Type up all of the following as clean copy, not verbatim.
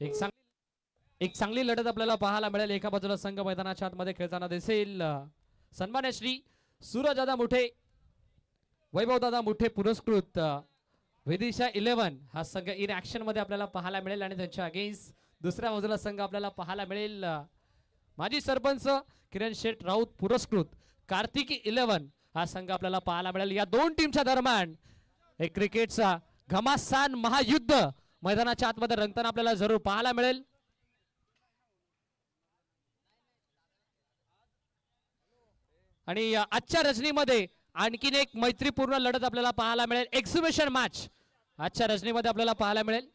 एक चांगली लढत आपल्याला पाहायला मिळेल. एका बाजूला संघ मैदानाच्या आतमध्ये खेळताना दिसेल. सन्मान्य श्री सूरजदादा मुठे, वैभवदादा मुठे पुरस्कृत विदिशा 11 हा संघ इन ऍक्शन मध्ये आपल्याला पाहायला मिळेल आणि त्यांच्या अगेन्स्ट दुसऱ्या बाजूला संघ आपल्याला पाहायला मिळेल. माजी सरपंच किरण शेठ राऊत पुरस्कृत कार्तिकी 11 हा संघ आपल्याला पाहायला मिळेल. या दोन टीमच्या दरम्यान एक क्रिकेटचा घमासान महायुद्ध मैदानाच्या आतमध्ये रंगताना आपल्याला जरूर पाहायला मिळेल. आणि आजच्या रजनीमध्ये आणखीन एक मैत्रीपूर्ण लढत आपल्याला पाहायला मिळेल. एक्झिबिशन मॅच आजच्या रजनीमध्ये आपल्याला पाहायला मिळेल.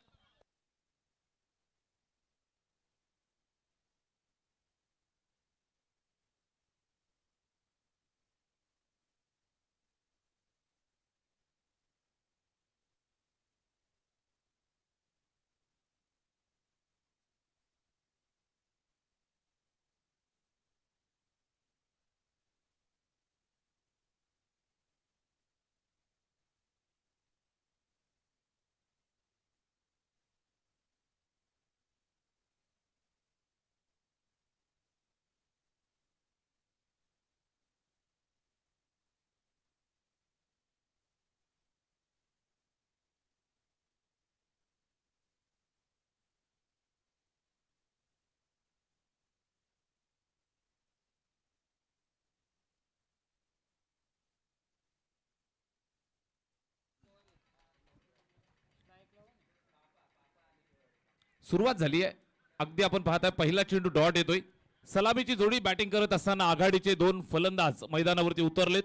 सुरुवात झाली आहे. अगदी आपण पाहताय पहिला चेंडू डॉट येतोय. सलामीची जोडी बॅटिंग करत असताना आघाडीचे दोन फलंदाज मैदानावरती उतरलेत.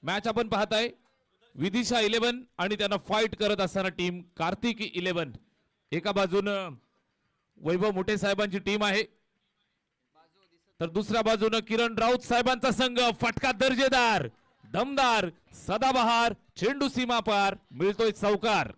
मॅच आपण पाहताय विदिशा 11 आणि त्यांना फाईट करत असताना टीम कार्तिकी 11. एका बाजूनं वैभव मोठे साहेबांची टीम आहे, तर दुसऱ्या बाजूनं किरण राऊत साहेबांचा संघ. फटका दर्जेदार, दमदार, सदाबहार, चेंडू सीमा पार, मिळतोय चौकार.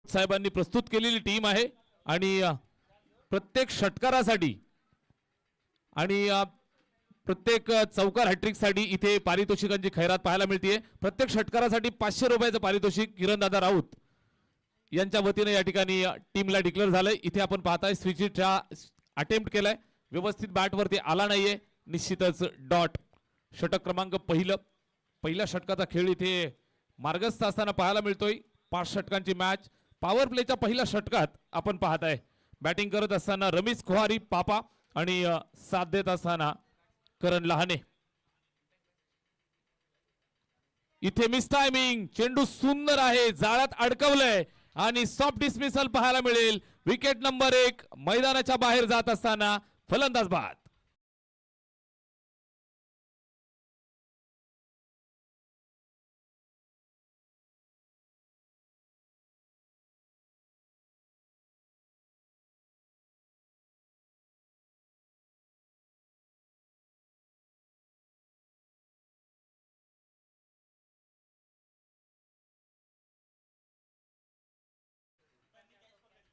साहेबांनी प्रस्तुत केलेली टीम आहे आणि प्रत्येक षटकारासाठी आणि प्रत्येक चौकार हॅट्रिकसाठी इथे पारितोषिकांची खैरात पाहायला मिळते. प्रत्येक षटकारासाठी 500 रुपयाचं पारितोषिक किरणदादा राऊत यांच्या वतीने या ठिकाणी टीमला डिक्लेअर झालंय. इथे आपण पाहताय स्विचचा अटेम्प्ट केलाय, व्यवस्थित बॅटवरती आला नाहीये, निश्चितच डॉट. षटक क्रमांक पहिल्या षटकाचा खेळ इथे मार्गस्थ असताना पाहायला मिळतोय. 5 षटकांची मॅच. पॉवर प्लेच्या पहिल्या षटकात आपण पाहताय बॅटिंग करत असताना रमेश कुहारी पापा आणि साथ देत असताना करण लहाने. इथे मिस टायमिंग, चेंडू सुंदर आहे, जाळ्यात अडकवलंय आणि सॉफ्ट डिसमिसल पाहायला मिळेल. विकेट नंबर 1 मैदानाच्या बाहेर जात असताना फलंदाज बाद.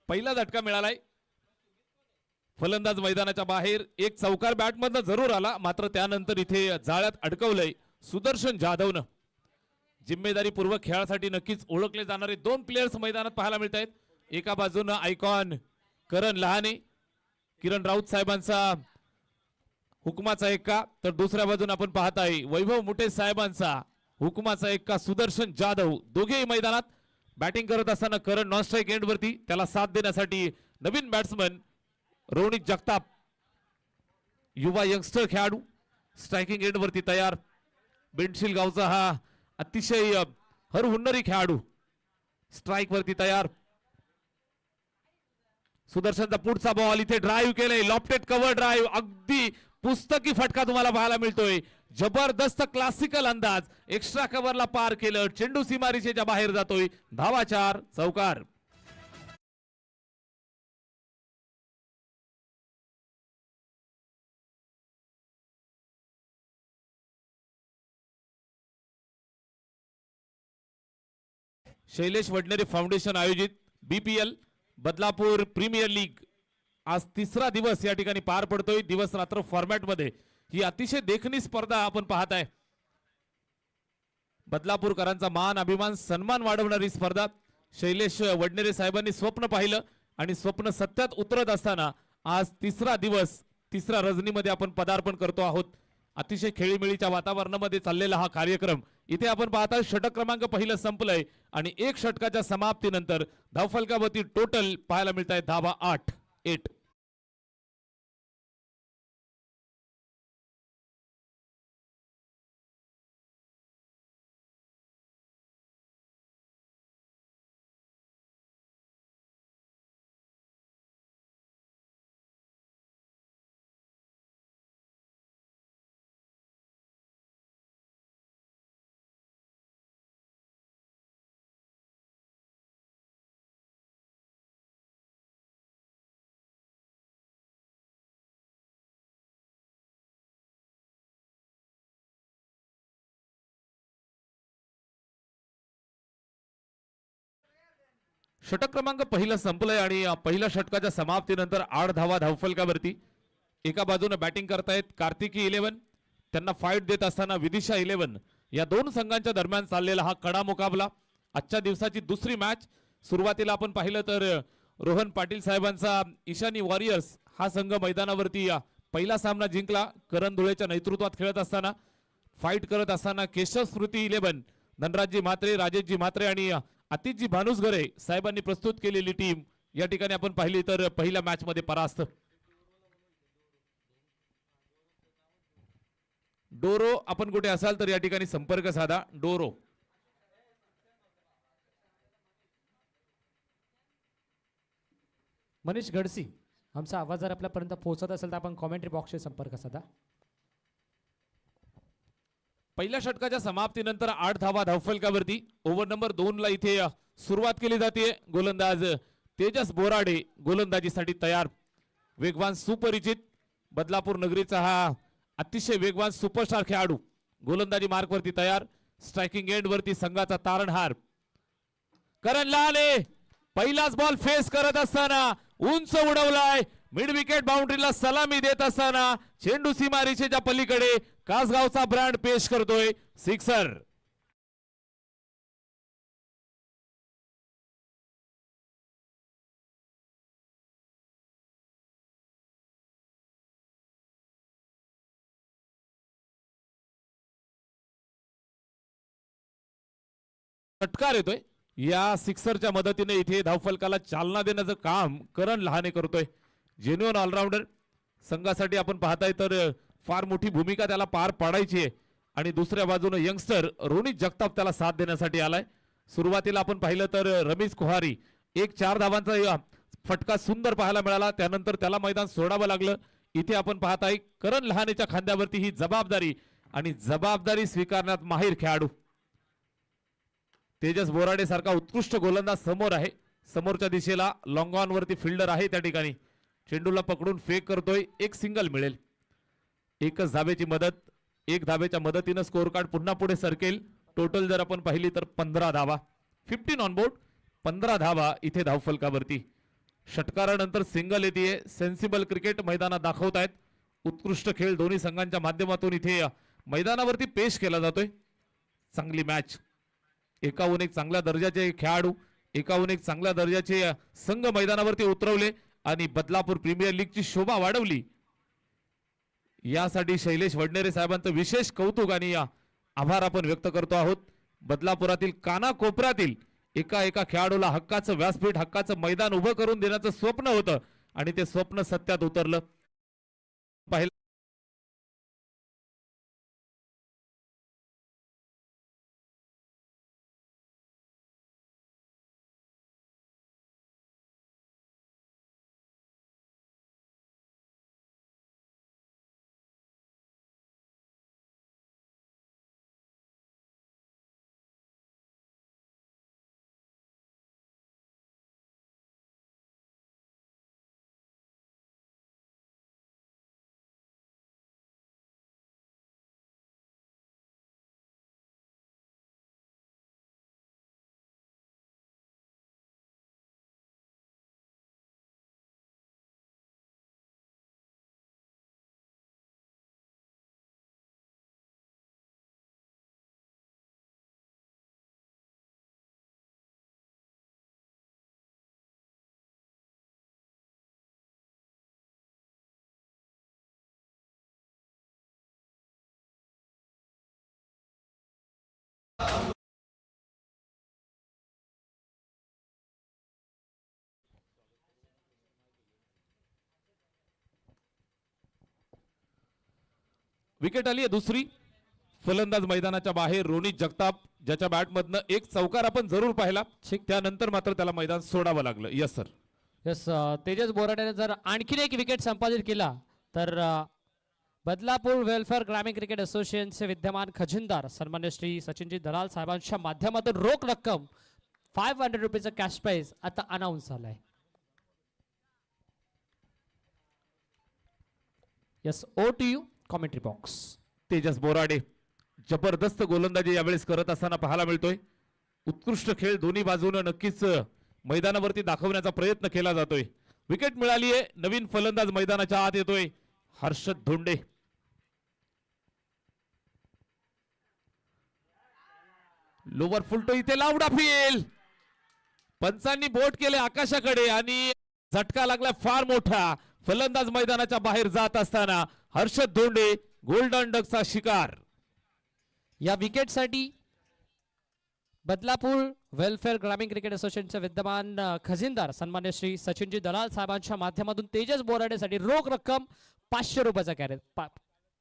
पहिला झटका मिळालाय. फलंदाज मैदानाच्या बाहेर. एक चौकार बॅटमधनं जरूर आला, मात्र त्यानंतर इथे जाळ्यात अडकवलंय सुदर्शन जाधवनं. जिम्मेदारीपूर्वक खेळासाठी नक्कीच ओळखले जाणारे 2 प्लेयर्स मैदानात पाहायला मिळत आहेत. एका बाजूनं आयकॉन करण लहाने, किरण राऊत साहेबांचा हुकमाचा एक्का, तर दुसऱ्या बाजून आपण पाहताय वैभव मुठे साहेबांचा हुकमाचा एक्का सुदर्शन जाधव. दोघेही मैदानात बॅटिंग करत असताना करण नॉन स्ट्राईक एंड वरती. त्याला साथ देण्यासाठी नवीन बॅट्समन रोनित जगताप, युवा यंगस्टर खेळाडू स्ट्रायकिंग एंड वरती तयार. बेंडशील गावचा हा अतिशय हरहुन्नरी खेळाडू स्ट्राइक वरती तयार. सुदर्शनचा पुढचा बॉल इथे ड्राईव्ह केलंय, लॉफ्टेड कव्हर ड्राईव्ह. अगदी पुस्तकी फटका तुम्हाला पाहायला मिळतोय. जबरदस्त क्लासिकल अंदाज, एक्स्ट्रा कव्हरला पार केलं, चेंडू सीमारेषेच्या बाहेर जातोय. धावा 4, चौकार. शैलेश वडनेरे फाउंडेशन आयोजित BPL बदलापूर प्रीमियर लीग आज तिसरा दिवस या ठिकाणी पार पडतोय. दिवस रात्र फॉर्मॅट मध्ये ही अतिशय देखणी स्पर्धा आपण पाहत आहे. बदलापूरकरांचा मान अभिमान सन्मान वाढवणारी स्पर्धा. शैलेश वडनेरे साहेबांनी स्वप्न पाहिलं आणि स्वप्न सत्यात उतरत असताना आज तिसरा दिवस तिसऱ्या रजनीमध्ये आपण पदार्पण करतो आहोत. अतिशय खेळीमेळीच्या वातावरणामध्ये चाललेला हा कार्यक्रम इथे आपण पाहता. षटक क्रमांक पहिलं संपलंय आणि एक षटकाच्या समाप्तीनंतर धावफलकावरती टोटल पाहायला मिळत आहे धावा 8. षटक क्रमांक पहिलं संपलंय आणि पहिल्या षटकाच्या समाप्तीनंतर 8 धावा धावफलकावरती. एका बाजूने बॅटिंग करतायत कार्तिकी 11, त्यांना फाईट देत असताना विदिशा 11. या दोन संघांच्या दरम्यान चाललेला हा कडा मुकाबला. आजच्या दिवसाची दुसरी मॅच. सुरुवातीला आपण पाहिलं तर रोहन पाटील साहेबांचा ईशानी वॉरियर्स हा संघ मैदानावरती पहिला सामना जिंकला. करण धुळेच्या नेतृत्वात खेळत असताना फाईट करत असताना केशव स्मृती 11, धनराजजी म्हात्रे, राजेशजी म्हात्रे आणि आतिशजी भानुसघरे साहेबांनी प्रस्तुत केलेली टीम या ठिकाणी आपण पाहिली तर पहिल्या मॅच मध्ये परास्त. डोरो आपण कुठे असाल तर या ठिकाणी संपर्क साधा. डोरो मनीष गडसी, आमचा आवाज जर आपल्यापर्यंत पोहोचत असेल तर आपण कॉमेंट्री बॉक्सशी संपर्क साधा. पहिल्या षटकाच्या समाप्तीनंतर 8 धावा धावफलकावरती. ओव्हर नंबर 2 ला इथे सुरुवात केली जाते. गोलंदाज तेजस बोराडे गोलंदाजीसाठी तयार. वेगवान सुपरिचित बदलापूर नगरीचा हा अतिशय वेगवान सुपरस्टार खेळाडू गोलंदाजी मार्क वरती तयार. स्ट्रायकिंग एंड वरती संघाचा तारणहार करण लहाने पहिलाच बॉल फेस करत असताना उंच उडवलाय. मिड विकेट बाउंड्रीला सलामी देत असताना चेंडू सीमारेषेच्या पलीकडे कासगावचा ब्रँड पेश करतोय सिक्सर. षटकार येतोय. या सिक्सरच्या मदतीने इथे धावफलकाला चालना देण्याचं काम करण लहाने करतोय. जेन्युअन ऑलराऊंडर संघासाठी आपण पाहताय तर फार मोठी भूमिका त्याला पार पाडायची आहे आणि दुसऱ्या बाजूने यंगस्टर रोनित जगताप त्याला साथ देण्यासाठी आलाय. सुरुवातीला आपण पाहिलं तर रमेश कुहारी 4 धावांचा फटका सुंदर पाहायला मिळाला. त्यानंतर त्याला मैदान सोडावं लागलं. इथे आपण पाहताय करण लहानेच्या खांद्यावरती ही जबाबदारी आणि जबाबदारी स्वीकारण्यात माहिर खेळाडू तेजस बोराडे सारखा उत्कृष्ट गोलंदाज समोर आहे. समोरच्या दिशेला लॉंग ऑन वरती फिल्डर आहे. त्या ठिकाणी चेंडूला पकडून फेक करतोय. एक सिंगल मिळेल. एकच धावेची मदत. 1 धावेच्या मदतीने स्कोर कार्ड पुन्हा पुढे सरकेल. टोटल जर आपण पाहिली तर 15 धावा. 15 ऑन बोर्ड. 15 धावा इथे धावफलकावरती. षटकारानंतर सिंगल येते. सेन्सिबल क्रिकेट मैदानात दाखवतायत. उत्कृष्ट खेळ दोन्ही संघांच्या माध्यमातून इथे मैदानावरती पेश केला जातोय. चांगली मॅच. एकाहून एक चांगल्या दर्जाचे खेळाडू एकाहून एक चांगल्या दर्जाचे संघ मैदानावरती उतरवले आणि बदलापूर प्रीमियर लीगची शोभा वाढवली. यासाठी शैलेश वडनेरे साहेबांचं विशेष कौतुक आणि आभार आपण व्यक्त करतो आहोत. बदलापुरातील कानाकोपऱ्यातील एका खेळाडूला हक्काचं व्यासपीठ हक्काचं मैदान उभं करून देण्याचं स्वप्न होतं आणि ते स्वप्न सत्यात उतरलं. पहिलं विकेट आली आहे दुसरी. फलंदाज मैदानाच्या बाहेर रोनित जगताप, ज्याच्या बॅटमधनं एक चौकार आपण जरूर पाहिला, त्यानंतर मात्र त्याला मैदान सोडावं लागलं. Yes sir. यस तेजस बोराडेने जर आणखीन एक विकेट संपादित केला तर बदलापूर वेलफेअर ग्रामीण क्रिकेट असोसिएशनचे विद्यमान खजिनदार सन्मान्य श्री सचिनजी दलाल साहेबांच्या माध्यमातून रोख रक्कम 500 रुपीचं कॅश प्राइज आता अनाऊन्स झालाय. Yes over to you commentary box. Tejas Borade जबरदस्त गोलंदाजी यावेळेस करत असताना पाहायला मिळतोय. उत्कृष्ट खेळ दोन्ही बाजूने नक्कीच मैदानावरती दाखवण्याचा प्रयत्न केला जातोय. विकेट मिळाली आहे. नवीन फलंदाज मैदानाच्या आत येतोय हर्षद धोंडे. लोवर फुलटो इथे लावडा फील. पंचांनी बोट केले आकाशाकडे आणि झटका लागला फार मोठा. फलंदाज मैदानाच्या बाहेर जात असताना हर्षद धोंडे गोल्डन डकचा शिकार. या विकेटसाठी बदलापूर वेलफेअर ग्रामीण क्रिकेट असोसिएशनचे विद्यमान खजिनदार सन्मान्य श्री सचिनजी दलाल साहेबांच्या माध्यमातून तेजस बोराडेसाठी रोख रक्कम 500 रुपयाचा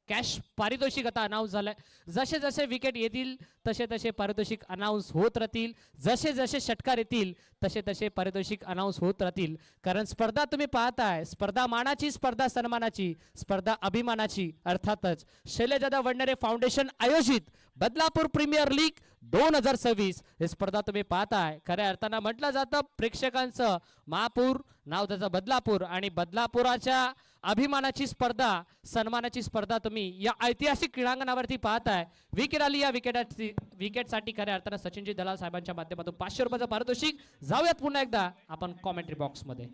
कॅश पारितोषिक आता अनाऊन्स झालंय. जसे जसे विकेट येतील तसे तसे पारितोषिक अनाऊन्स होत राहतील. जसे जसे षटकार येतील तसे तसे पारितोषिक अनाऊन्स होत राहतील. कारण स्पर्धा तुम्ही पाहताय, स्पर्धा मानाची, स्पर्धा सन्मानाची, स्पर्धा अभिमानाची. अर्थातच शैलजादा वडनेरे फाउंडेशन आयोजित बदलापूर प्रीमियर लीग 2026 ही स्पर्धा तुम्ही पाहताय. खऱ्या अर्थानं म्हटलं जातं प्रेक्षकांचं महापूर, नाव त्याचं बदलापूर, आणि बदलापुराच्या अभिमानाची स्पर्धा, सन्मानाची स्पर्धा तुम्ही या ऐतिहासिक क्रीडांगणावरती पाहताय. विकेट आली. या विकेटसाठी खऱ्या अर्थानं सचिनजी दलाल साहेबांच्या माध्यमातून 500 रुपयाचं पारितोषिक. जाऊयात पुन्हा एकदा आपण कॉमेंट्री बॉक्स मध्ये.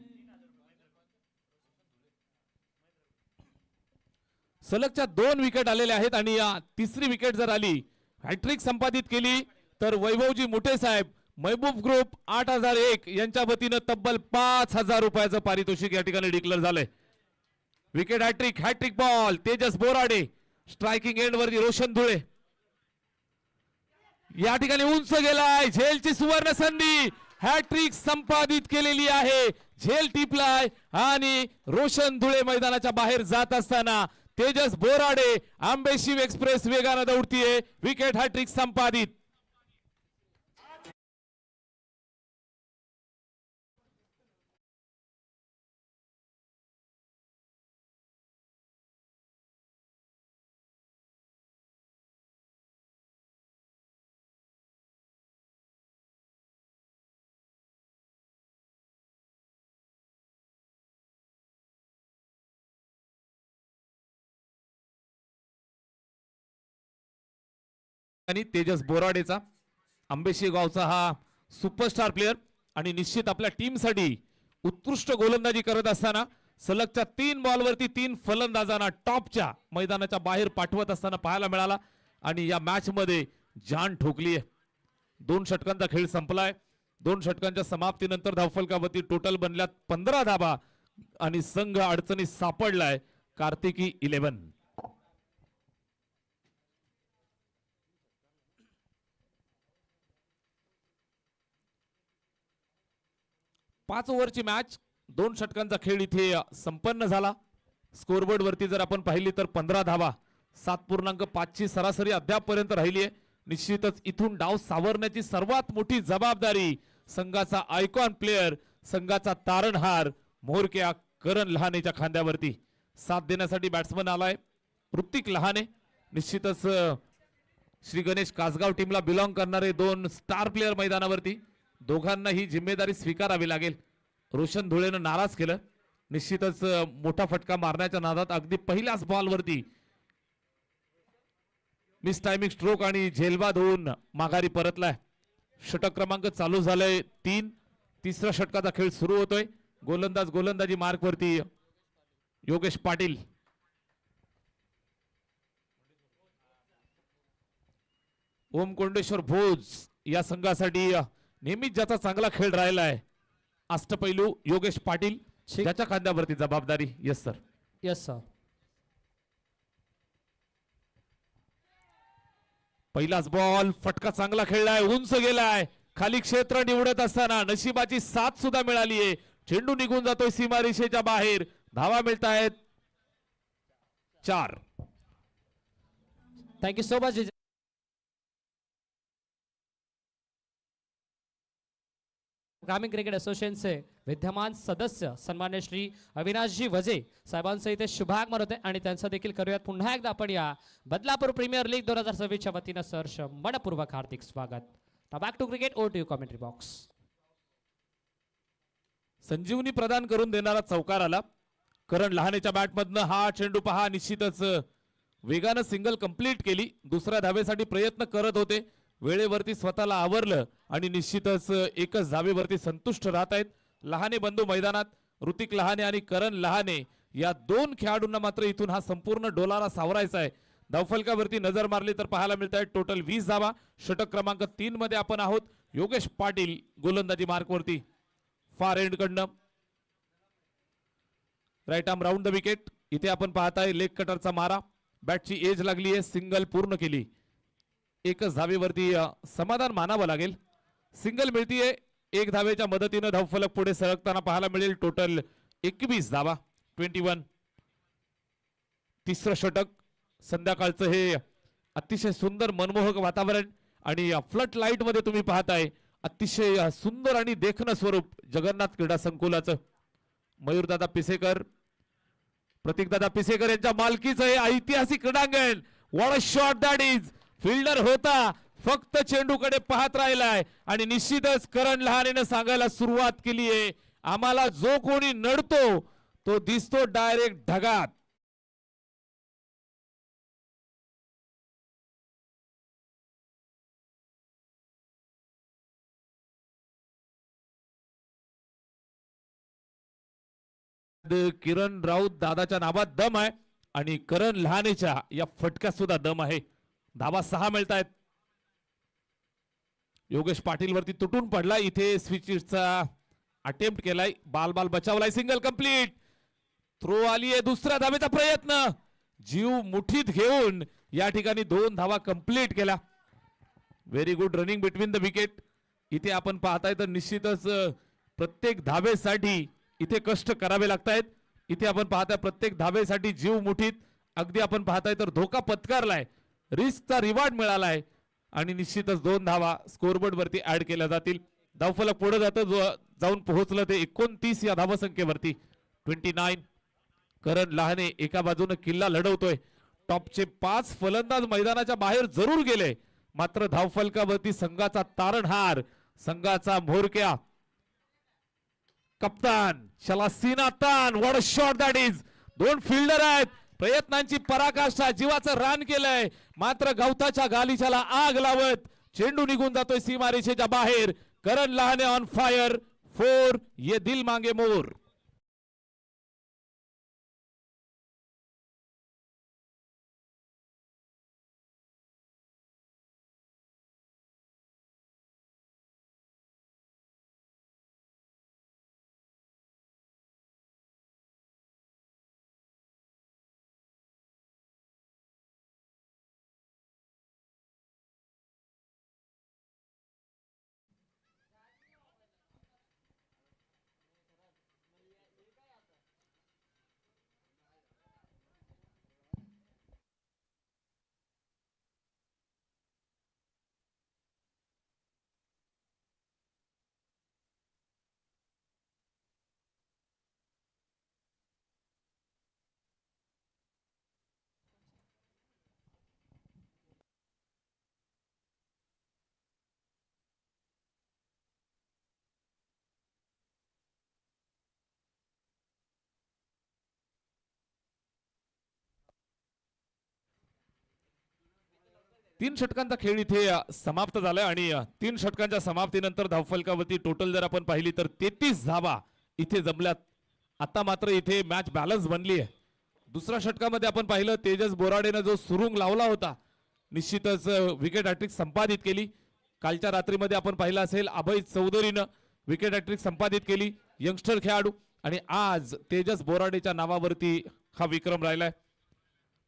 सलगच्या 2 विकेट आलेल्या आहेत आणि या तिसरी विकेट जर आली, हॅट्रिक संपादित केली तर वैभवजी मुठे साहेब, महबूब ग्रुप 8001 यांच्या वतीनं तब्बल 5000 रुपयाचं पारितोषिक या ठिकाणी डिक्लेअर झालंय. Wicket hat-trick ball Tejas Borade. Striking end वरती रोशन धुळे या ठिकाणी उंच गेलाय. झेलची सुवर्ण संधी. हॅट्रिक संपादित केलेली आहे. झेल टिपलाय आणि रोशन धुळे मैदानाच्या बाहेर जात असताना तेजस बोराडे आंबेशिव एक्सप्रेस वेगानं दौडतीये. विकेट हॅट्रिक संपादित. आणि तेजस बोराडेचा, आंबेशी गावचा हा सुपरस्टार प्लेयर आणि निश्चित आपल्या टीमसाठी उत्कृष्ट गोलंदाजी करत असताना सलगच्या 3 बॉलवरती 3 फलंदाजांना टॉपच्या मैदानाच्या बाहेर पाठवत असताना पाहायला मिळाला आणि या मॅच मध्ये जान ठोकली आहे. 2 षटकांचा खेळ संपलाय. 2 षटकांच्या समाप्तीनंतर धावफलकावरती टोटल बनल्यात 15 धाबा आणि संघ अडचणीत सापडलाय. कार्तिकी 11. 5 ओव्हरची मॅच, 2 षटकांचा खेळ इथे संपन्न झाला. स्कोरबोर्ड वरती जर आपण पाहिली तर 15 धावा, 7.5 ची सरासरी अद्यापपर्यंत राहिली आहे. निश्चितच इथून डाव सावरण्याची सर्वात मोठी जबाबदारी संघाचा आयकॉन प्लेयर, संघाचा तारणहार मोरक्या करण लहानेच्या खांद्यावरती. साथ देण्यासाठी बॅट्समन आलाय ऋतिक लहाने. निश्चितच श्री गणेश कासगाव टीमला बिलॉंग करणारे 2 स्टार प्लेयर मैदानावरती. दोघांना ही जिम्मेदारी स्वीकारावी लागेल. रोशन धुळेनं नाराज केलं. निश्चितच मोठा फटका मारण्याच्या नादात अगदी पहिल्याच बॉलवरती मिस टायमिंग स्ट्रोक आणि झेलबाद होऊन माघारी परतलाय. षटक क्रमांक चालू झालंय 3. तिसऱ्या षटकाचा खेळ सुरू होतोय. गोलंदाजी मार्क वरती योगेश पाटील. ओम कोंडेश्वर भोज या संघासाठी नेहमीच ज्याचा चांगला खेळ राहिला आहे अष्टपैलू योगेश पाटील, ज्याच्या खांद्यावरती जबाबदारी. Yes sir. Yes sir. पहिलाच बॉल, फटका चांगला खेळलाय, उंच गेलाय. खाली क्षेत्र निवडत असताना नशिबाची साथ सुद्धा मिळाली आहे. चेंडू निघून जातोय सीमारेषेच्या बाहेर. धावा मिळतायत 4. Thank you so much. ग्रामीण क्रिकेट असोसिएशनचे विद्यमान सदस्य सन्मान्य श्री अविनाशजी वजे साहेबांचं इथे शुभागमन होते आणि त्यांचं देखील करूयात पुन्हा एकदा आपण या बदलापूर प्रीमियर लीग 2026 च्या वतीनं सहर्ष मनपूर्वक हार्दिक स्वागत. Back to cricket, over to you commentary box. संजीवनी प्रदान करून देणारा चौकार आला. करण लहानेच्या बॅटमधनं हा चेंडू पहा, निश्चितच वेगानं सिंगल कंप्लीट केली. दुसऱ्या धावेसाठी प्रयत्न करत होते, वेळेवरती स्वतःला आवरलं आणि निश्चितच एकच धावेवरती संतुष्ट राहत आहेत लहाने बंधू मैदानात. ऋतिक लहाने आणि करण लहाने या दोन खेळाडूंना मात्र इथून हा संपूर्ण डोलारा सावरायचा आहे. धावफलकावरती नजर मारली तर पाहायला मिळत आहे टोटल 20 धावा. षटक क्रमांक 3 मध्ये आपण आहोत. योगेश पाटील गोलंदाजी मार्कवरती फार एंड कडनं. Right arm round the wicket. इथे आपण पाहताय लेग कटरचा मारा. बॅटची एज लागली आहे, सिंगल पूर्ण केली. एकच धावेवरती समाधान मानावं लागेल. सिंगल मिळतीये, एक धावेच्या मदतीनं धावफलक पुढे सरकताना पाहायला मिळेल. टोटल 21 धावा, 21. तिसरं षटक. संध्याकाळचं हे अतिशय सुंदर मनमोहक वातावरण आणि फ्लड लाईट मध्ये तुम्ही पाहताय अतिशय सुंदर आणि देखणं स्वरूप जगन्नाथ क्रीडा संकुलाचं. मयूरदादा पिसेकर, प्रतीकदादा पिसेकर यांच्या मालकीचं हे ऐतिहासिक क्रीडांगण. What a shot that is. Fielder होता, फक्त चेंडूकडे पाहत राहिलाय आणि निश्चितच करण लहानेनं सांगायला सुरुवात केली आहे, आम्हाला जो कोणी नडतो तो दिसतो डायरेक्ट ढगात. किरण राऊत दादाच्या नावात दम आहे आणि करण लहानेच्या या फटक्यात सुद्धा दम आहे. धावा 6 मिळतायत. योगेश पाटील वरती तुटून पडला. इथे स्विचचा अटेम्प्ट केलाय, बाल बचावलाय. Single complete. थ्रो आली आहे. दुसऱ्या धावेचा प्रयत्न, जीव मुठीत घेऊन या ठिकाणी 2 धावा कंप्लीट केल्या. Very good running between the wicket. इथे आपण पाहताय तर निश्चितच प्रत्येक धावेसाठी इथे कष्ट करावे लागतायत. इथे आपण पाहताय प्रत्येक धावेसाठी जीव मुठीत. अगदी आपण पाहताय तर धोका पत्करलाय, रिस्कचा रिवॉर्ड मिळालाय आणि निश्चितच 2 धावा स्कोरबोर्ड वरती ऍड केल्या जातील. धावफलक पुढे जाऊन पोहोचलं ते 29 या धावसंख्येवरती. 29. करण लहाने एका बाजूने किल्ला लढवतोय. टॉपचे 5 फलंदाज मैदानाच्या बाहेर जरूर गेले, मात्र धावफलकावरती संघाचा तारणहार, संघाचा म्होरक्या कप्तान शलासीना तान. What a shot that is. 2 fielder आहेत, प्रयत्नांची पराकाष्ठा, जीवाचं रान केलंय, मात्र गवताच्या गालिच्याला आग लावत चेंडू निघून जातोय सीमारेषेच्या बाहेर. करण लहाने ऑन फायर. 4. ये दिल मांगे मोर. तीन षटकांचा खेळ इथे समाप्त झालाय आणि 3 षटकांच्या समाप्तीनंतर धावफलकावरती टोटल जर आपण पाहिली तर 33 धावा इथे जमल्यात. आता मात्र इथे मॅच बॅलन्स बनली आहे. दुसऱ्या षटकामध्ये आपण पाहिलं तेजस बोराडेनं जो सुरुंग लावला होता, निश्चितच विकेट हॅट्रिक संपादित केली. कालच्या रात्रीमध्ये आपण पाहिलं असेल अभय चौधरीनं विकेट हॅट्रिक संपादित केली, यंगस्टर खेळाडू, आणि आज तेजस बोराडेच्या नावावरती हा विक्रम राहिलाय.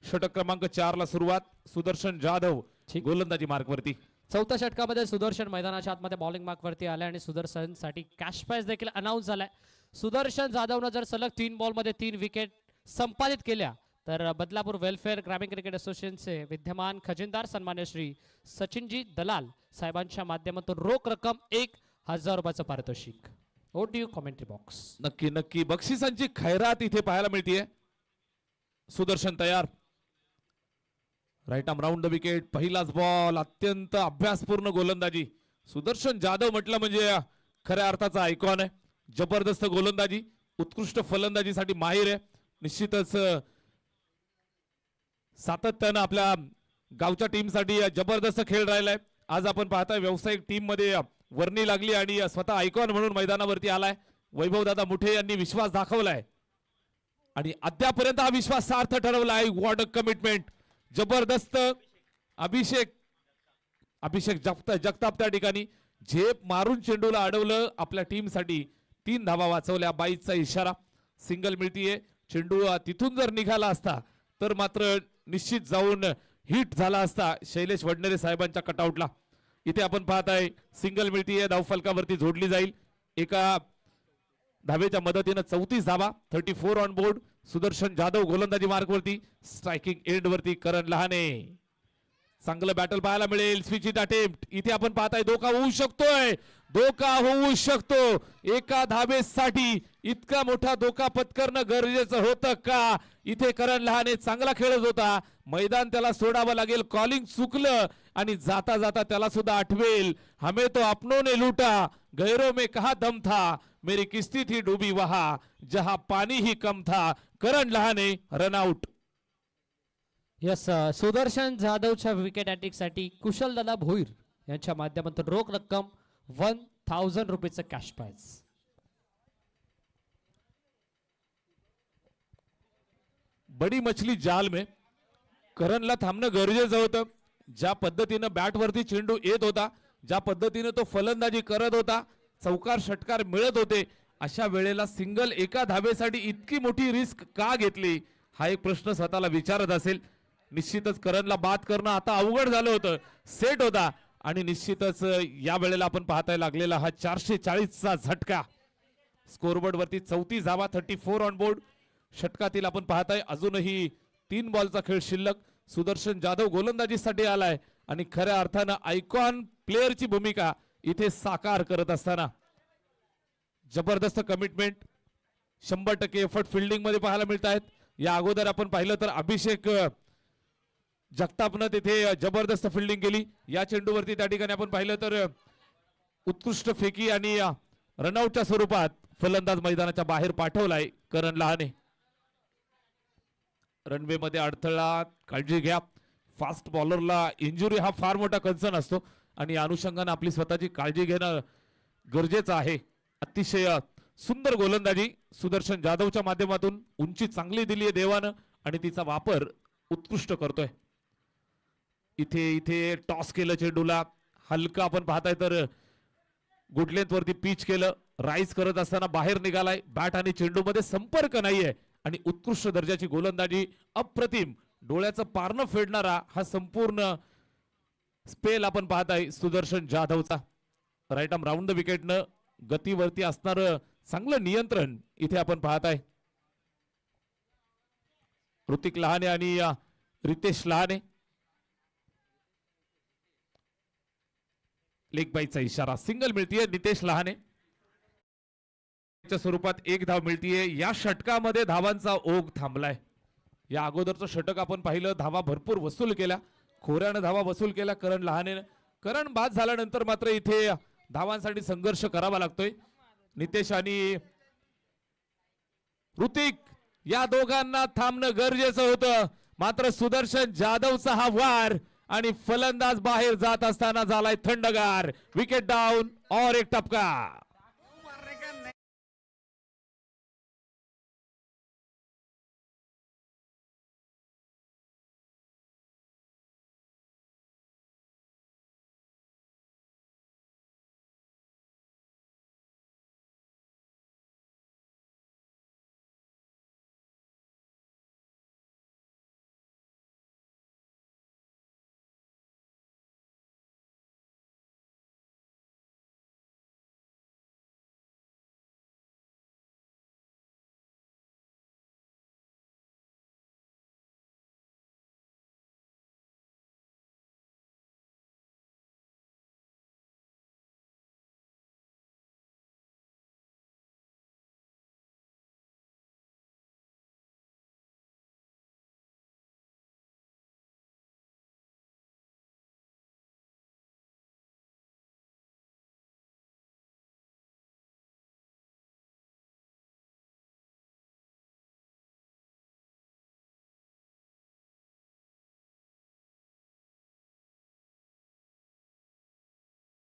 षटक क्रमांक 4 ला सुरुवात. सुदर्शन जाधव गोलंदाजी मार्कवरती. चौथ्या षटकामध्ये सुदर्शन मैदानाच्या आतमध्ये बॉलिंग मार्कवरती आले आणि सुदर्शनसाठी कॅश प्राइज देखील अनाऊन्स झालाय. सुदर्शन जाधवनं जर सलग 3 बॉलमध्ये 3 विकेट संपादित केल्या तर बदलापूर वेलफेअर ग्रामीण क्रिकेट असोसिएशनचे विद्यमान खजिनदार सन्मान्य श्री सचिनजी दलाल साहेबांच्या माध्यमातून रोख रक्कम 1000 रुपयाचं पारितोषिक. Over to you commentary box. नक्की नक्की बक्षिसांची खैरात इथे पाहायला मिळतीये. सुदर्शन तयार, right arm round the wicket, पहिलाच बॉल, अत्यंत अभ्यासपूर्ण गोलंदाजी. सुदर्शन जाधव म्हटलं म्हणजे खऱ्या अर्थाचा आयकॉन आहे. जबरदस्त गोलंदाजी, उत्कृष्ट फलंदाजीसाठी माहीर आहे. निश्चितच सातत्यानं आपल्या गावच्या टीमसाठी जबरदस्त खेळ राहिलाय. आज आपण पाहताय व्यावसायिक टीम मध्ये वर्णी लागली आणि स्वतः आयकॉन म्हणून मैदानावरती आलाय. वैभवदादा मुठे यांनी विश्वास दाखवलाय आणि अद्यापर्यंत हा विश्वास सार्थ ठरवलाय. व्हॉट अ कमिटमेंट, जबरदस्त. अभिषेक जगताप त्या ठिकाणी झेप मारून चेंडूला अडवलं. आपल्या टीमसाठी 3 धावा वाचवल्या. बाईचा इशारा, सिंगल मिळतीये. चेंडू तिथून जर निघाला असता तर मात्र निश्चित जाऊन हिट झाला असता शैलेश वडनेरे साहेबांच्या कटआउटला. इथे आपण पाहताय सिंगल मिळतीये, धावफलकावरती जोडली जाईल. एका धावेच्या मदतीनं 34 धावा, 34 ऑन बोर्ड. सुदर्शन जाधव गोलंदाजी मार्कवरती, स्ट्रायकिंग एंड वरती करण लहाने. चांगलं बॅटल पाहायला मिळेल. स्विच इट अटेम्प्ट, इथे आपण पाहताय धोका होऊ शकतोय, धोका होऊ शकतो. एका धावेसाठी इतका मोठा धोका पत्करणं गरजेचं होतं का? इथे करण लहाने चांगला खेळत होता. मैदान त्याला सोडावं लागेल. कॉलिंग चुकलं आणि जाता जाता त्याला सुद्धा आठवेल, हमें तो अपनों ने लूटा, गैरों में कहा दम था, मेरी किस्ती थी डूबी वहा, जहां पानी ही कम था. करण लहाने रनआउट. यस, सुदर्शन जाधवच्या विकेट साठी कुशलदादा भोईर यांच्या माध्यमातून रोख रक्कम 1000 रुपयाचं कॅश प्राइज. बडी मछली जाल में करणला थांबणं गरजेचं होतं. ज्या पद्धतीनं बॅट वरती चेंडू येत होता, ज्या पद्धतीनं तो फलंदाजी करत होता, चौकार षटकार मिळत होते, अशा वेळेला सिंगल एका धावेसाठी इतकी मोठी रिस्क का घेतली, हा एक प्रश्न स्वतःला विचारत असेल. निश्चितच करणला बाद करणं आता अवघड झालं होतं. सेट होता आणि निश्चितच या वेळेला आपण पाहताय लागलेला हा 440 चा झटका. स्कोरबोर्ड वरती 34 धावा, 34 ऑन बोर्ड. षटकातील आपण पाहताय अजूनही 3 बॉलचा खेळ शिल्लक. सुदर्शन जाधव गोलंदाजीसाठी आलाय आणि खऱ्या अर्थानं आयकॉन प्लेअरची भूमिका इथे साकार करत असताना जबरदस्त कमिटमेंट, 100% एफर्ट फिल्डिंग मध्ये पाहायला मिळत आहेत. या अगोदर आपण पाहिलं तर अभिषेक जगतापनं तिथे जबरदस्त फिल्डिंग केली. या चेंडूवरती त्या ठिकाणी आपण पाहिलं तर उत्कृष्ट फेकी आणि रनआउटच्या स्वरूपात फलंदाज मैदानाच्या बाहेर पाठवलाय करण लहाने. रनवे मध्ये अडथळा, काळजी घ्या. फास्ट बॉलरला इंजुरी हा फार मोठा कन्सर्न असतो आणि अनुषंगाने आपली स्वतःची काळजी घेणं गरजेचं आहे. अतिशय सुंदर गोलंदाजी सुदर्शन जाधवच्या माध्यमातून. उंची चांगली दिली आहे देवानं आणि तिचा वापर उत्कृष्ट करतोय. इथे इथे टॉस केलं चेंडूला, हलका आपण पाहताय तर गुड लेंथ वरती पिच केलं. राईज करत असताना बाहेर निघालाय. बॅट आणि चेंडू मध्ये संपर्क नाहीये आणि उत्कृष्ट दर्जाची गोलंदाजी, अप्रतिम, डोळ्याचं पारणं फेडणारा हा संपूर्ण स्पेल आपण पाहताय सुदर्शन जाधवचा. राईट आर्म राऊंड द विकेटनं गतीवरती असणार चांगलं नियंत्रण इथे आपण पाहताय. ऋतिक लहाने आणि रितेश लहाने. लेग बाईचा इशारा, सिंगल मिळतीये नितेश लहाने स्वरूपात. 1 धाव मिळतीये. या षटकामध्ये धावांचा ओघ थांबलाय. या अगोदरचं षटक आपण पाहिलं, धावा भरपूर वसूल केल्या, खोऱ्यानं धावा वसूल केल्या करण लहाने. करण बाद झाल्यानंतर मात्र इथे धावांसाठी संघर्ष करावा लागतोय. नितेश आणि ऋतिक या दोघांना थांबणं गरजेचं होतं, मात्र सुदर्शन जाधवचा हा वार आणि फलंदाज बाहेर जात असताना झालाय थंडगार. विकेट डाऊन और एक टपका.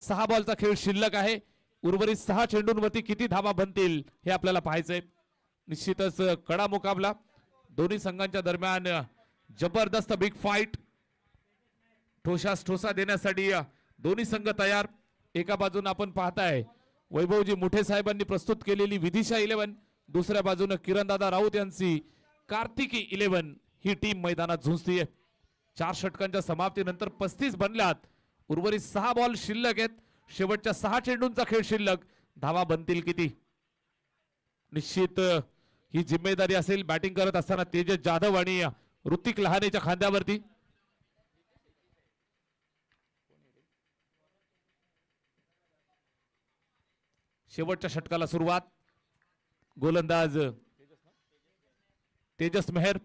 6 बॉलचा खेळ शिल्लक आहे. उर्वरित 6 चेंडूंवरती किती धावा बनतील हे आपल्याला पाहायचंय. निश्चितच कडा मुकाबला दोन्ही संघांच्या दरम्यान. जबरदस्त बिग फाईट. ठोसास ठोसा देण्यासाठी दोन्ही संघ तयार. एका बाजूने आपण पाहताय वैभवजी मुठे साहेबांनी प्रस्तुत केलेली विदिशा 11, दुसऱ्या बाजूने किरणदादा राऊत यांची कार्तिकी 11 ही टीम मैदानात झुंजतीये. 4 षटकांच्या समाप्तीनंतर 35 बनल्यात. उर्वरित 6 बॉल शिल्लक आहेत. शेवटच्या 6 चेंडूंचा खेळ शिल्लक. धावा बनतील किती? निश्चित ही जिम्मेदारी असेल बॅटिंग करत असताना तेजस जाधव आणि ऋतिक लहानेच्या खांद्यावरती. शेवटच्या षटकाला सुरुवात. गोलंदाज Tejas Meher.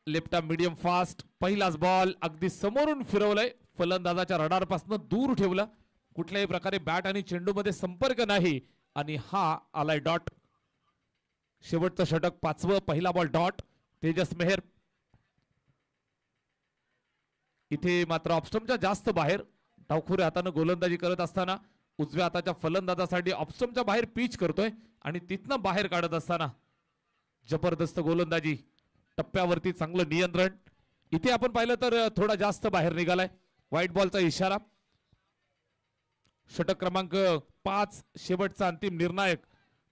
Left arm medium fast. पहिलाच बॉल अगदी समोरून फिरवलंय. फलंदाजाच्या रडारपासून दूर ठेवलं. कुठल्याही प्रकारे बॅट आणि चेंडू मध्ये संपर्क नाही आणि हा आलाय डॉट. शेवटचं षटक 5वं. पहिला बॉल डॉट. तेजस मेहर. इथे मात्र ऑफस्टमच्या जास्त बाहेर. डावखुऱ्या हाताने गोलंदाजी करत असताना उजव्या हाताच्या फलंदाजासाठी ऑफस्टमच्या बाहेर पिच करतोय आणि तिथनं बाहेर काढत असताना जबरदस्त गोलंदाजी. टप्प्यावरती चांगलं नियंत्रण. इथे आपण पाहिलं तर थोडा जास्त बाहेर निघालाय. व्हाईट बॉलचा इशारा. षटक क्रमांक 5 शेवटचा अंतिम निर्णायक.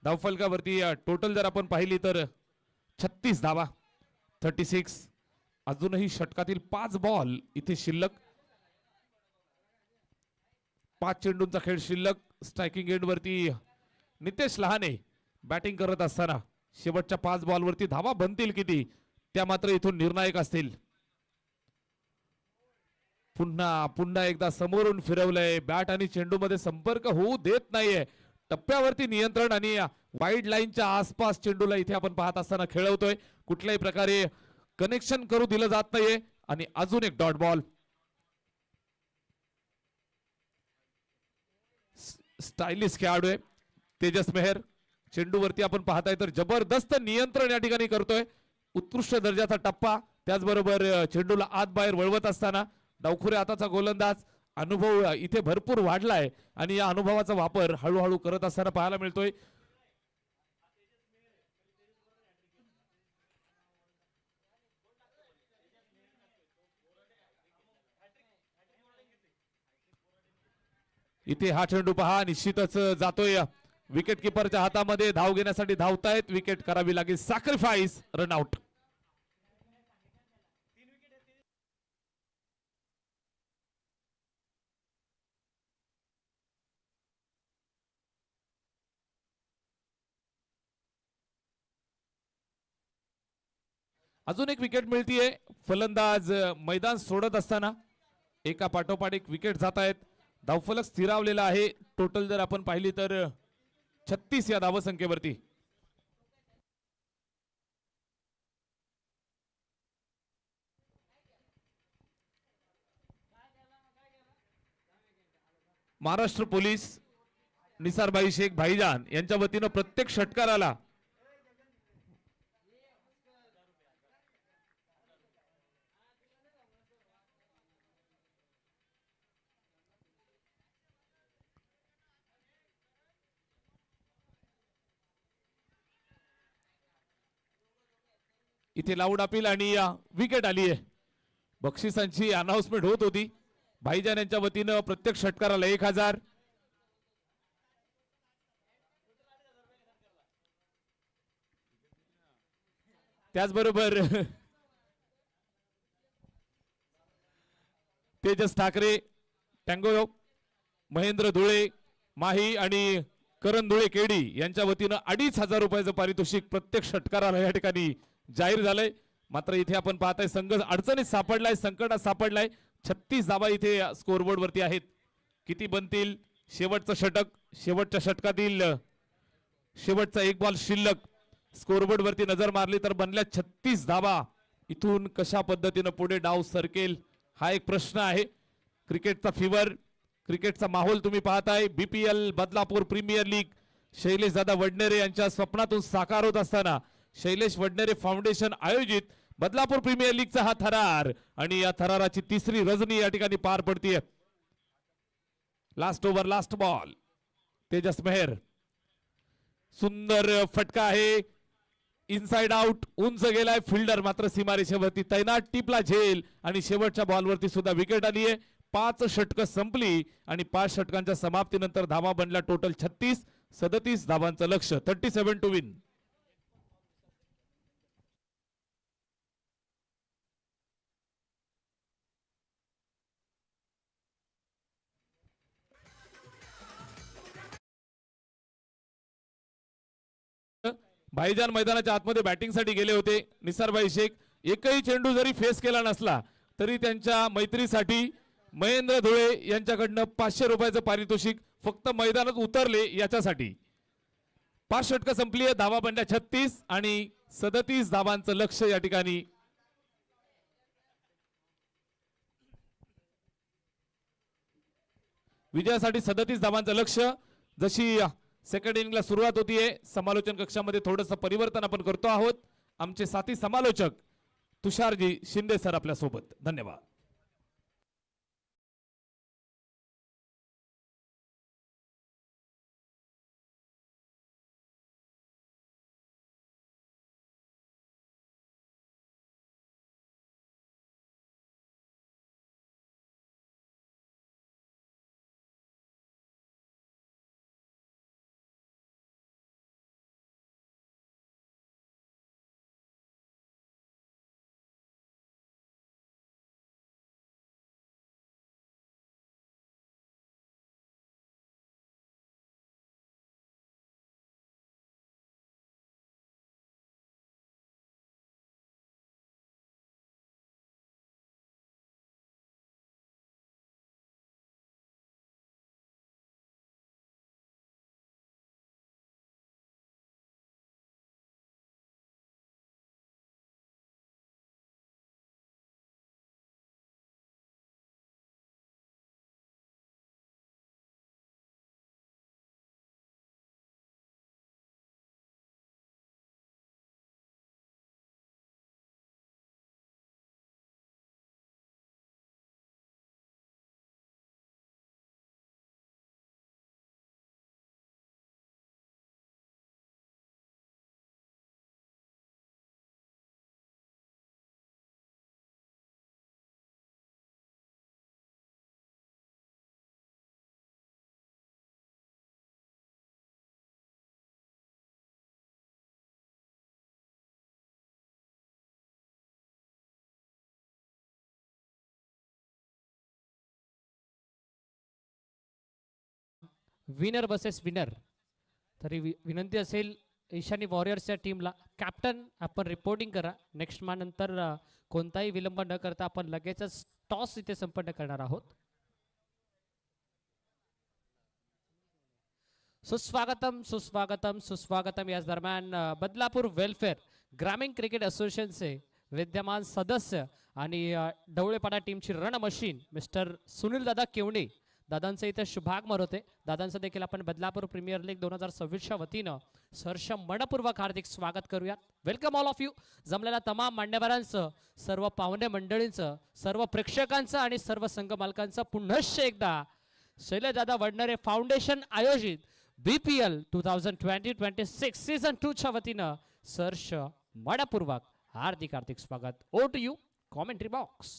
धावफलकावरती टोटल जर आपण पाहिली तर 36 धावा. 36. अजूनही षटकातील 5 बॉल इथे शिल्लक. 5 चेंडूंचा खेळ शिल्लक. स्ट्रायकिंग एंड वरती नितेश लहाने बॅटिंग करत असताना शेवटच्या 5 बॉलवरती धावा बनतील किती त्या मात्र इथून निर्णायक असतील. पुन्हा एकदा समोरून फिरवलंय. बॅट आणि चेंडू मध्ये संपर्क होऊ देत नाहीये. टप्प्यावरती नियंत्रण आणि वाईड लाईनच्या आसपास चेंडूला इथे आपण पाहत असताना खेळवतोय. कुठल्याही प्रकारे कनेक्शन करू दिलं जात नाहीये आणि अजून एक डॉट बॉल. स्टायलिश खेळाडू आहे तेजस मेहर. चेंडूवरती आपण पाहताय तर जबरदस्त नियंत्रण या ठिकाणी करतोय. उत्कृष्ट दर्जाचा टप्पा. त्याचबरोबर चेंडूला आत बाहेर वळवत असताना डावखुऱ्या हाताचा गोलंदाज. अनुभव इथे भरपूर वाढलाय आणि या अनुभवाचा वापर हळूहळू करत असताना पाहायला मिळतोय. इथे हा चेंडू पहा निश्चितच जातोय विकेट किपरच्या हातामध्ये. धाव घेण्यासाठी धावतायत. विकेट करावी लागेल. सॅक्रिफाईस. रनआउट. अजून एक विकेट मिळतीये. फलंदाज मैदान सोडत असताना एका पाठोपाठ एक विकेट जात आहेत. धावफलक स्थिरावलेला आहे. टोटल जर आपण पाहिली तर 36 या धावसंख्येवरती. महाराष्ट्र पोलीस निसारबाई शेख भाईजान यांच्या वतीनं प्रत्येक षटकाराला इथे लाऊड अपील आणि विकेट आली आहे. बक्षिसांची अनाउन्समेंट होत होती. भाईजान यांच्या वतीनं प्रत्येक षटकाराला 1000. त्याचबरोबर तेजस ठाकरे, टँगो, महेंद्र धुळे, माही आणि करण धुळे केडी यांच्या वतीनं 2500 रुपयाचं पारितोषिक प्रत्येक षटकाराला या ठिकाणी जाहीर झालंय. मात्र इथे आपण पाहताय संघ अडचणीत सापडलाय, संकटात सापडलाय. 36 धावा इथे स्कोरबोर्ड वरती आहेत. किती बनतील? शेवटचं षटक. शेवटच्या षटकातील शेवटचा 1 बॉल शिल्लक. स्कोरबोर्ड वरती नजर मारली तर बनल्या 36 धावा. इथून कशा पद्धतीने पुढे डाव सरकेल हा एक प्रश्न आहे. क्रिकेटचा फिवर, क्रिकेटचा माहोल तुम्ही पाहताय. BPL Badlapur premier league Shailesh Dada Wadnere यांच्या स्वप्नातून साकार होत असताना शैलेश वडनेरे फाउंडेशन आयोजित बदलापूर प्रीमियर लीगचा हा थरार आणि या थराराची तिसरी रजनी या ठिकाणी पार पडतीये. Last over last ball. Tejas Mehar सुंदर फटका आहे. इनसाइड आउट उंच गेलाय. फिल्डर मात्र सीमारेषेवरती तैनात. टिपला झेल आणि शेवटच्या बॉलवरती सुद्धा विकेट आली आहे. 5 षटकं संपली आणि 5 षटकांच्या समाप्तीनंतर धावा बनला टोटल 36. 37 धावांचं लक्ष. 37 टू विन. भाईजान मैदानाच्या आतमध्ये बॅटिंगसाठी गेले होते. निसारभाई शेख एकही चेंडू जरी फेस केला नसला तरी त्यांच्या मैत्रीसाठी महेंद्र धुळे यांच्याकडनं 500 रुपयाचं पारितोषिक फक्त मैदानात उतरले याच्यासाठी. 5 षटकं संपली आहे. धावा बनल्या 36 आणि 37 धावांचं लक्ष या ठिकाणी. विजयासाठी 37 धावांचं लक्ष. जशी सेकंड इनिंगला सुरुवात होतीये समालोचन कक्षामध्ये थोडंसं परिवर्तन आपण करतो आहोत. आमचे साथी समालोचक तुषारजी शिंदे सर आपल्या सोबत. धन्यवाद. Winner buses winner. तरी विनंती असेल ईशानी वॉरियर्सच्या टीमला कॅप्टन आपण रिपोर्टिंग करा. नेक्स्ट मा नंतर कोणताही विलंब न करता आपण लगेचच टॉस इथे संपन्न करणार आहोत. सुस्वागतम सुस्वागतम सुस्वागतम. याच दरम्यान बदलापूर वेलफेअर ग्रामीण क्रिकेट असोसिएशनचे विद्यमान सदस्य आणि ढवळेपाडा टीमची रण मशीन मिस्टर सुनील दादा केवणे दादांचं इथे शुभागमन होते. दादांचं देखील आपण बदलापूर प्रीमियर लीग 2026च्या वतीनं सहर्ष मनपूर्वक हार्दिक स्वागत करूयात. Welcome all of you. जमलेल्या तमाम मान्यवरांचं, सर्व पाहुणे मंडळींचं, सर्व प्रेक्षकांचं आणि सर्व संघ मालकांचं पुनश्च एकदा शैलजादा वडनेरे फाउंडेशन आयोजित BPL 2020-26 सीझन 2 च्या वतीनं सहर्ष मनपूर्वक हार्दिक हार्दिक स्वागत. Over to you commentary box.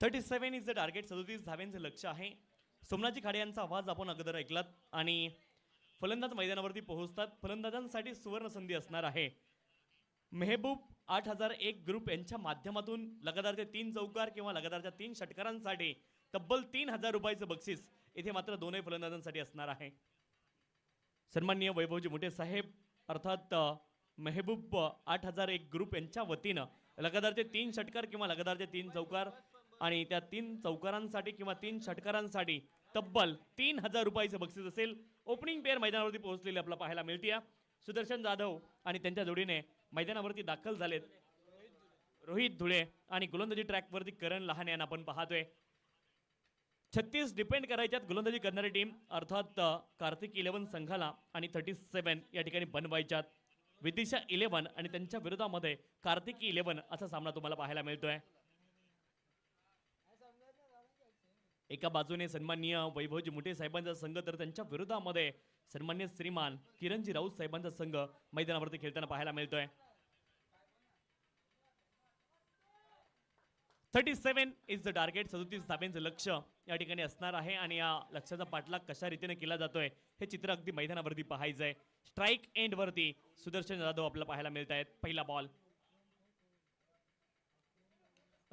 37 is the target. 37 धाव्यांचं लक्ष आहे. सोमनाथजी खाडे यांचा आवाज आपण अगोदर ऐकलात आणि फलंदाज मैदानावरती पोहोचतात. फलंदाजांसाठी सुवर्ण संधी असणार आहे. मेहबूब 8001 ग्रुप यांच्या माध्यमातून लगातारच्या 3 चौकार किंवा लगातारच्या 3 षटकारांसाठी तब्बल 3000 रुपयाचं बक्षीस इथे मात्र दोनही फलंदाजांसाठी असणार आहे. सन्माननीय वैभवजी मोठे साहेब अर्थात मेहबूब 8001 ग्रुप यांच्या वतीनं लगातारचे 3 षटकार किंवा लगातारचे 3 चौकार आणि त्या 3 चौकारांसाठी किंवा 3 षटकारांसाठी तब्बल 3000 रुपयाचं बक्षीस असेल. ओपनिंग पेअर मैदानावरती पोहोचलेले आपल्याला पाहायला मिळते. सुदर्शन जाधव आणि त्यांच्या जोडीने मैदानावरती दाखल झालेत रोहित धुळे आणि गोलंदाजी ट्रॅकवरती करण लहाने यांना आपण पाहतोय. 36 डिपेंड करायच्यात गोलंदाजी करणारी टीम अर्थात कार्तिक 11 संघाला आणि 37 या ठिकाणी बनवायच्यात. विदिशा 11 आणि त्यांच्या विरोधामध्ये कार्तिकी 11 असा सामना तुम्हाला पाहायला मिळतोय. एका बाजूने सन्माननीय वैभवजी मुठे साहेबांचा संघ तर त्यांच्या विरोधामध्ये सन्माननीय श्रीमान किरणजी राऊत साहेबांचा संघ मैदानावरती खेळताना पाहायला मिळतोय. 37 इज द टार्गेट. 37 धाब्यांचं लक्ष या ठिकाणी असणार आहे आणि या लक्ष्याचा पाठलाग कशा रीतीने केला जातोय हे चित्र अगदी मैदानावरती पाहायचंय. स्ट्राईक एंड वरती सुदर्शन जाधव आपल्याला पाहायला मिळत आहेत. पहिला ball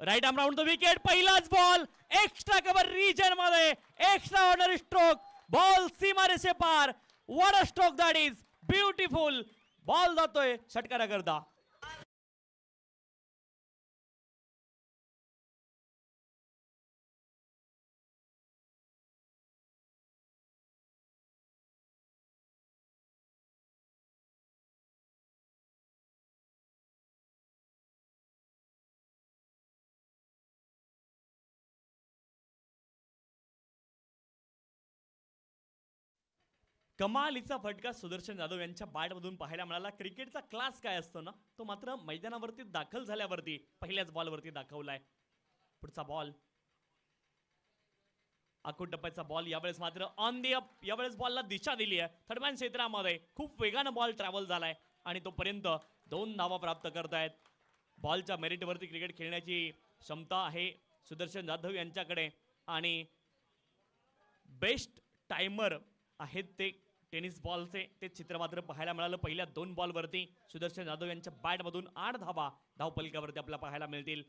right arm round the wicket. पहिलाच बॉल एक्स्ट्रा कव्हर रिजन मध्ये एक्स्ट्रा ऑर्डनरी स्ट्रोक. बॉल सीमारेषे पार. What a stroke that is beautiful. Ball जातोय षटकाराकरता. कमालीचा फटका सुदर्शन जाधव यांच्या बॅटमधून पाहायला मिळाला. क्रिकेटचा क्लास काय असतो ना तो मात्र मैदानावरती दाखल झाल्यावरती पहिल्याच बॉलवरती दाखवलाय. पुढचा बॉल आखूड टप्प्याचा बॉल यावेळेस मात्र ऑन दी अप. यावेळेस बॉलला दिशा दिली आहे. थर्डमॅन क्षेत्रामध्ये खूप वेगानं बॉल ट्रॅव्हल झालाय आणि तोपर्यंत 2 धावा प्राप्त करतायत. बॉलच्या मेरिटवरती क्रिकेट खेळण्याची क्षमता आहे सुदर्शन जाधव यांच्याकडे आणि बेस्ट टायमर आहेत ते टेनिस बॉलचे. ते चित्र मात्र पाहायला मिळालं. पहिल्या 2 बॉलवरती सुदर्शन जाधव यांच्या बॅटमधून 8 धावा धावपलकावरती आपल्याला पाहायला मिळतील.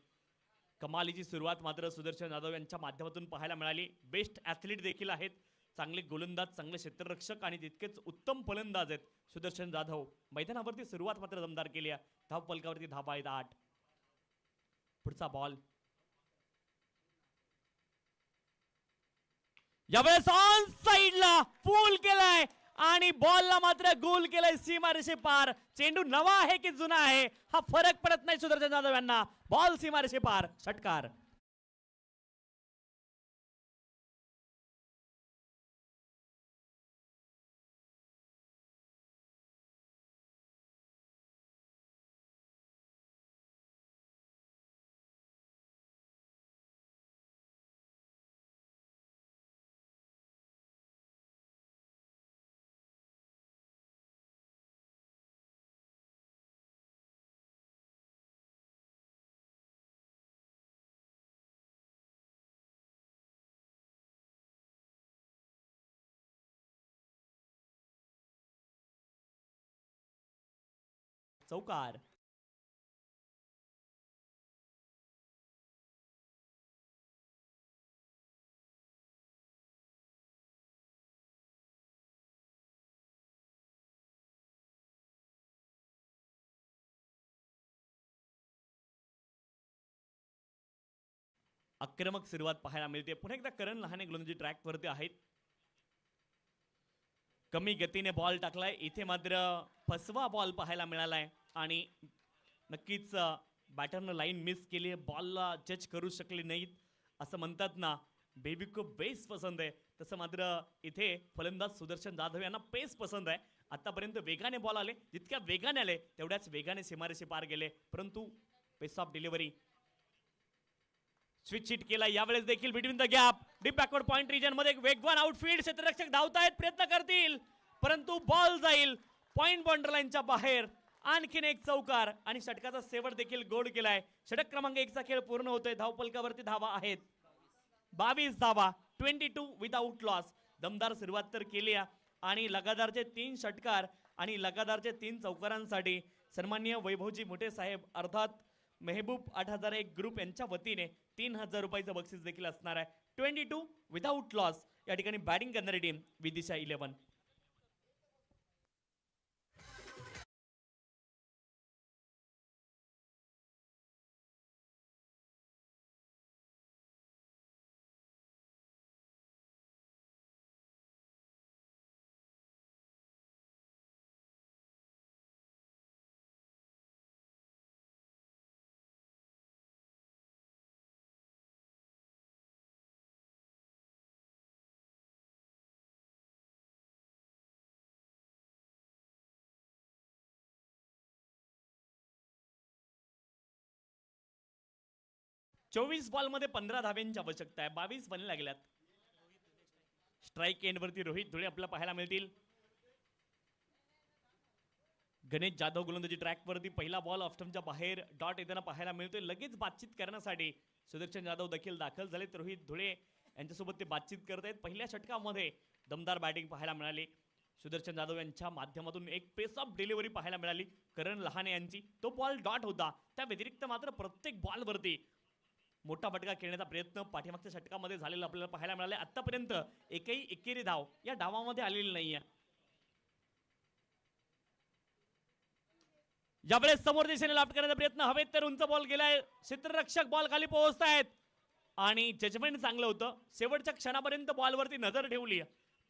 कमालीची सुरुवात मात्र सुदर्शन जाधव यांच्या माध्यमातून पाहायला मिळाली. बेस्ट ॲथलीट देखील आहेत. चांगले गोलंदाज, चांगले क्षेत्ररक्षक आणि तितकेच उत्तम फलंदाज आहेत सुदर्शन जाधव. मैदानावरती सुरुवात मात्र दमदार केली आहे. धावपलकावरती धावा आहेत 8. पुढचा बॉल यावेळेस ऑन साइडला पूल केलाय आणि बॉलला मात्र गोल केलाय सीमारेषे पार. चेंडू नवा आहे की जुना आहे हा फरक पडत नाही सुदर्शन जाधव यांना. बॉल सीमारेषे पार. षटकार. चौकार. आक्रमक सुरुवात पाहायला मिळते. पुन्हा एकदा करण लहाने गोलंदाजी ट्रॅकवरती आहेत. कमी गतीने बॉल टाकलाय. इथे मात्र फसवा बॉल पाहायला मिळालाय आणि नक्कीच बॅटरनं लाईन मिस केली. बॉलला जज करू शकले नाहीत. असं म्हणतात ना बेबी को बेस पसंद आहे तसं मात्र इथे फलंदाज सुदर्शन जाधव यांना पेस पसंत आहे. आतापर्यंत वेगाने बॉल आले. जितक्या वेगाने आले तेवढ्याच वेगाने सीमारेषे पार गेले. परंतु pace off delivery switch hit केला. यावेळेस देखील between the gap deep backward point region मध्ये एक वेगवान आउटफील्ड. क्षेत्ररक्षक धावतायत, प्रयत्न करतील परंतु बॉल जाईल पॉइंट बाउंड्री लाईनच्या बाहेर आणखीन एक चौकार आणि षटकाचा शेवट देखील गोड केलाय. षटक क्रमांक 1 चा खेळ पूर्ण होतोय. धावपलकावरती धावा आहेत 22 धावा, 22 विदाउट लॉस. दमदार सुरुवात तर केली आहे आणि लगातारचे 3 षटकार आणि लगातारचे 3 चौकारांसाठी सन्माननीय वैभवजी मोठे साहेब अर्थात मेहबूब 8001 ग्रुप यांच्या वतीने 3000 रुपयाचं बक्षीस देखील असणार आहे. 22 विदाउट लॉस या ठिकाणी बॅटिंग करणारी टीम विदिशा 11. चोवीस बॉल मध्ये 15 धाब्यांची आवश्यकता आहे. 22 बने लागल्यात. स्ट्राईक एंड वरती रोहित धुळे आपल्याला पाहायला मिळतील. गणेश जाधव गोलंदाजी ट्रॅक वरती पहिला बॉल ऑफस्टंपच्या बाहेर डॉट येताना पाहायला मिळतोय. लगेच बातचीत करण्यासाठी सुदर्शन जाधव देखील दाखल झालेत. रोहित धुळे यांच्यासोबत ते बातचीत करत आहेत. पहिल्या षटकामध्ये दमदार बॅटिंग पाहायला मिळाली. सुदर्शन जाधव यांच्या माध्यमातून एक पेस ऑफ डिलिव्हरी पाहायला मिळाली करण लहाने यांची. तो बॉल डॉट होता. त्या व्यतिरिक्त मात्र प्रत्येक बॉलवरती मोठा फटका खेळण्याचा प्रयत्न पाठीमागच्या षटकामध्ये झालेला आपल्याला पाहायला मिळाले. आतापर्यंत एकही एकेरी धाव या डावामध्ये आलेली नाहीये. यावेळेस समोर दिशेने लाफ्ट करण्याचा प्रयत्न, हवेत तर उंच बॉल गेलाय. क्षेत्ररक्षक बॉल खाली पोहोचतायत आणि जजमेंट चांगलं होतं. शेवटच्या क्षणापर्यंत बॉलवरती नजर ठेवली.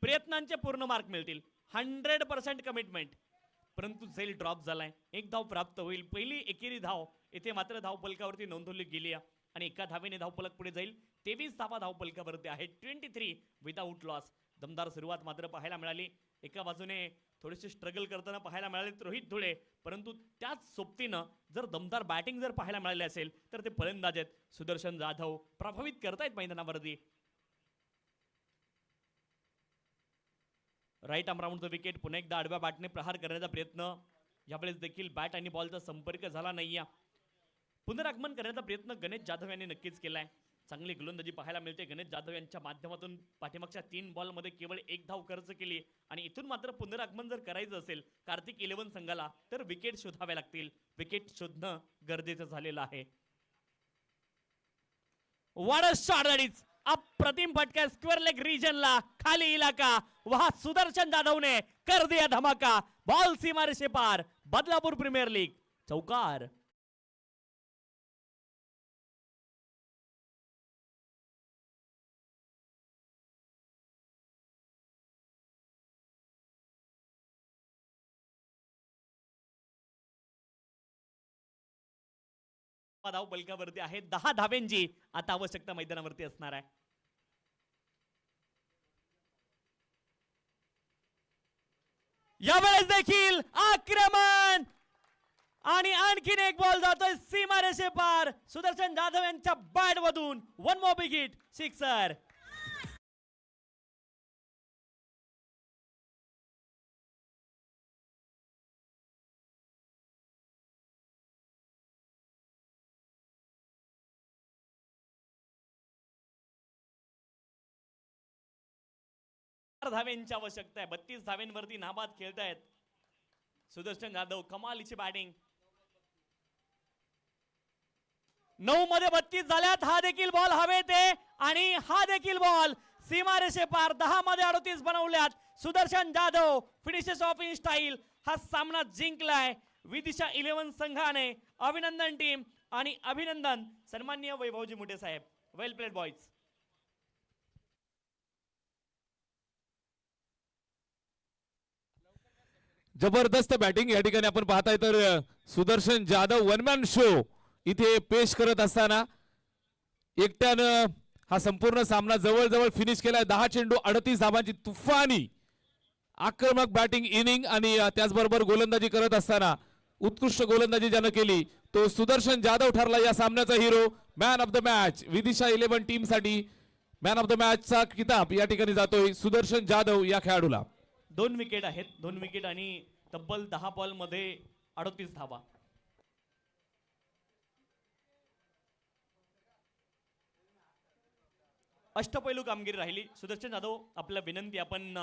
प्रयत्नांचे पूर्ण मार्क मिळतील. 100% कमिटमेंट. परंतु झेल ड्रॉप झालाय. एक धाव प्राप्त होईल. पहिली एकेरी धाव इथे मात्र धाव फलकावरती नोंदवली गेली आहे आणि एका धावेने धावफलक पुढे जाईल. 23 धावा धावफलकावरती आहेत. 23 विदाउट लॉस. दमदार सुरुवात मात्र पाहायला मिळाली. एका बाजूने थोडेसे स्ट्रगल करताना पाहायला मिळाले रोहित धुळे, परंतु त्याच सोबतीनं जर दमदार बॅटिंग जर पाहायला मिळाले असेल तर ते फलंदाज आहेत सुदर्शन जाधव प्रभावित करतायत मैदानावरती. राईट आर्म राऊंडचं विकेट. पुन्हा एकदा आडव्या बॅटने प्रहार करण्याचा प्रयत्न. यावेळेस देखील बॅट आणि बॉलचा संपर्क झाला नाहीये. पुनरागमन करण्याचा प्रयत्न गणेश जाधव यांनी नक्कीच केलाय. चांगली गोलंदाजी पाहायला मिळते गणेश जाधव यांच्या माध्यमातून. पाठीमागच्या 3 बॉलमध्ये केवळ 1 धाव खर्च केली आणि इथून मात्र पुनरागमन जर करायचं असेल कार्तिक 11 संघाला तर विकेट शोधावे लागतील. विकेट शोधणं गरजेचं झालेलं आहे. What a shot that is. अप्रतिम फटका स्क्वेअर लेग रीजनला. खाली इलाका. वहां सुदर्शन जाधव ने कर दिया धमाका. बॉल सीमारे से पार. Badlapur premier league. चौकार. धाव बलकावरती आहे. 10 धाव्यांची आता आवश्यकता मैदानावरती असणार आहे. यावेळेस देखील आक्रमण आणि आणखीन एक बॉल जातोय सीमारेषे पार. सुदर्शन जाधव यांच्या बॅट मधून 1 मोर बिग हिट. सिक्सर. धाव्यांची आवश्यकता आहे. 32 धाव्यांवरती नाबाद खेळतायत सुदर्शन जाधव. कमालीची बॅटिंग. 9 मध्ये 32 झाल्यात. हा देखील बॉल हवेत आहे आणि हा देखील बॉल सीमारेषे पार. 10 मध्ये 38 बनवल्यात Sudarshan Jadhav. Finishes of in style. हा सामना जिंकलाय विदिशा 11 संघाने. अभिनंदन टीम आणि अभिनंदन सन्माननीय वैभवजी मोठे साहेब. वेल प्लेड बॉयज. जबरदस्त बॅटिंग या ठिकाणी आपण पाहताय तर Sudarshan Jadhav one man show इथे पेश करत असताना एकट्यानं हा संपूर्ण सामना जवळजवळ फिनिश केलाय. 10 चेंडू 38 धावांची तुफानी आक्रमक बॅटिंग इनिंग आणि त्याचबरोबर गोलंदाजी करत असताना उत्कृष्ट गोलंदाजी ज्यानं केली तो सुदर्शन जाधव ठरला या सामन्याचा hero. Man of the match Vidisha 11 team साठी मॅन ऑफ द मॅच चा किताब या ठिकाणी जातोय सुदर्शन जाधव या खेळाडूला. 2 विकेट आहेत. 2 विकेट आणि तब्बल 10 बॉल मध्ये 38 धावा. अष्टपैलू कामगिरी राहिली. सुदर्शन जाधव, आपल्या विनंती, आपण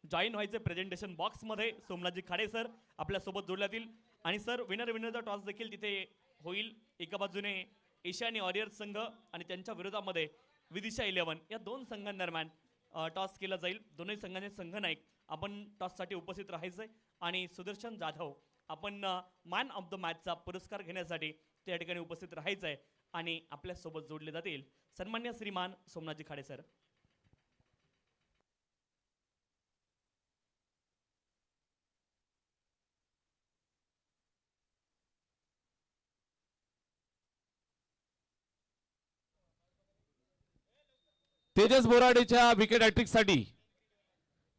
जॉईन व्हायचे प्रेझेंटेशन बॉक्स मध्ये. सोमनाथजी खाडे सर आपल्या सोबत जोडल्यातील आणि सर विनरचा टॉस देखील तिथे होईल. एका बाजूने ईशान्य वॉरियर्स संघ आणि त्यांच्या विरोधामध्ये विदिशा 11 या दोन संघांदरम्यान टॉस केला जाईल. दोन्ही संघांचे संघनायक आपण टॉससाठी उपस्थित राहायचंय आणि सुदर्शन जाधव आपण मॅन ऑफ द मॅचचा पुरस्कार घेण्यासाठी त्या ठिकाणी उपस्थित राहायचंय आणि आपल्या सोबत जोडले जातील सन्मान्य श्रीमान सोमनाथजी खाडे सर. तेजस बोराडेच्या विकेट हॅट्रिक साठी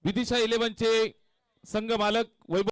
विदिशा 11 चे संघ मालक वैभव